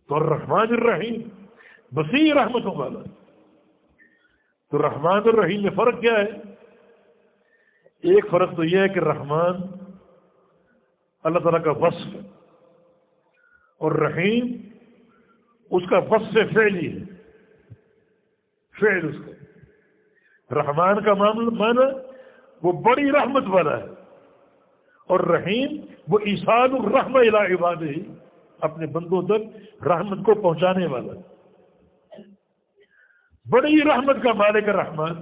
تو الرحمن الرحیم وسیع رحمتوں والا. تو رحمان اور رحیم میں فرق کیا ہے؟ ایک فرق تو یہ ہے کہ رحمان اللہ تعالیٰ کا وصف ہے اور رحیم اس کا وصف فعلی ہے. فعل اس کا رحمان کا معنی وہ بڑی رحمت والا ہے اور رحیم وہ ایصال الرحمہ الی عبادہ اپنے بندوں تک رحمت کو پہنچانے والا ہے. بڑی رحمت کا مالک رحمان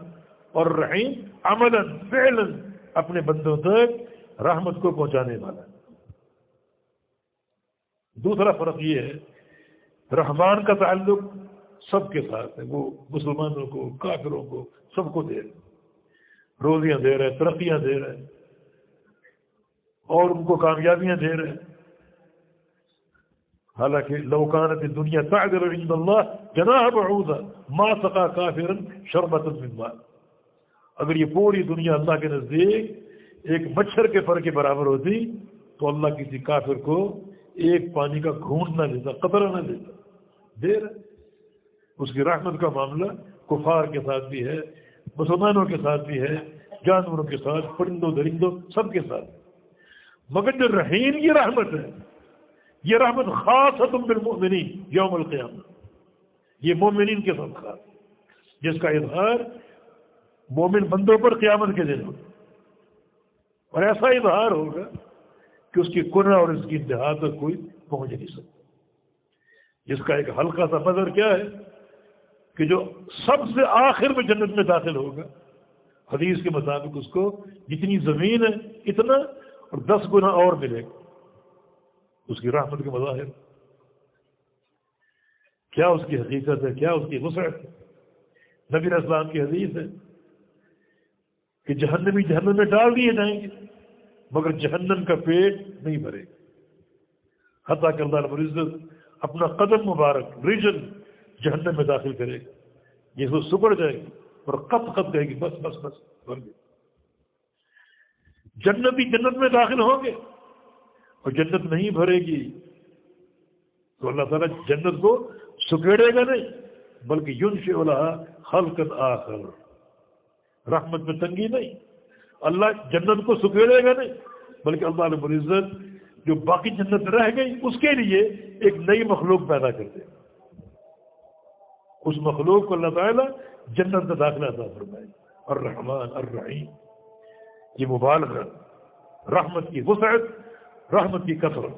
اور رحیم عملاً فعلاً اپنے بندوں تک رحمت کو پہنچانے والا ہے. دوسرا فرق یہ ہے رحمان کا تعلق سب کے ساتھ ہے. وہ مسلمانوں کو کافروں کو سب کو دے رہے, روزیاں دے رہے, ترقیاں دے رہے اور ان کو کامیابیاں دے رہے. حالانکہ لو کانت الدنیا تعدل عند اللہ جناح بعوضہ ما سقى کافرا شربۃ من ماء. اگر یہ پوری دنیا اللہ کے نزدیک ایک مچھر کے پر کے برابر ہوتی تو اللہ کسی کافر کو ایک پانی کا گھونٹ نہ دیتا, قطرہ نہ دیتا. دے رہے. اس کی رحمت کا معاملہ کفار کے ساتھ بھی ہے, مسلمانوں کے ساتھ بھی ہے, جانوروں کے ساتھ, پرندوں درندوں سب کے ساتھ. مگر جو رحیم یہ رحمت ہے, یہ رحمت خاصۃ بالمؤمنین یوم القیامہ. یہ مومنین کے ساتھ خاص, جس کا اظہار مومن بندوں پر قیامت کے دن ہوگا. اور ایسا اظہار ہوگا کہ اس کی کنہ اور اس کی انتہا تک کوئی پہنچ نہیں سکتا. جس کا ایک ہلکا سا نظر کیا ہے کہ جو سب سے آخر میں جنت میں داخل ہوگا, حدیث کے مطابق اس کو جتنی زمین ہے اتنا اور 10 گنا اور ملے گا. اس کی رحمت کے مظاہر کیا, اس کی حقیقت ہے, کیا اس کی وسعت ہے. نبی علیہ السلام کی حدیث ہے کہ جہنمی جہنم میں ڈال دیے جائیں گے مگر جہنم کا پیٹ نہیں بھرے گا, حتیٰ کہ اللہ رب العزت اپنا قدم مبارک رجل جہنم میں داخل کرے گا, جس کو سکڑ جائے گی اور قط قط کہے گی بس بس بس بھر گئے. جنتی جنت میں داخل ہوں گے اور جنت نہیں بھرے گی تو اللہ تعالیٰ جنت کو سکیڑے گا نہیں بلکہ ينشئ لها خلقا آخر. رحمت میں تنگی نہیں, اللہ جنت کو سکیڑے گا نہیں بلکہ اللہ رب العزت جو باقی جنت رہ گئی اس کے لیے ایک نئی مخلوق پیدا کر دے. اس مخلوق کو اللہ تعالیٰ جنت میں داخلہ عطا فرمائے. الرحمن الرحیم, یہ مبالغہ, رحمت کی وسعت, رحمت کی کثرت.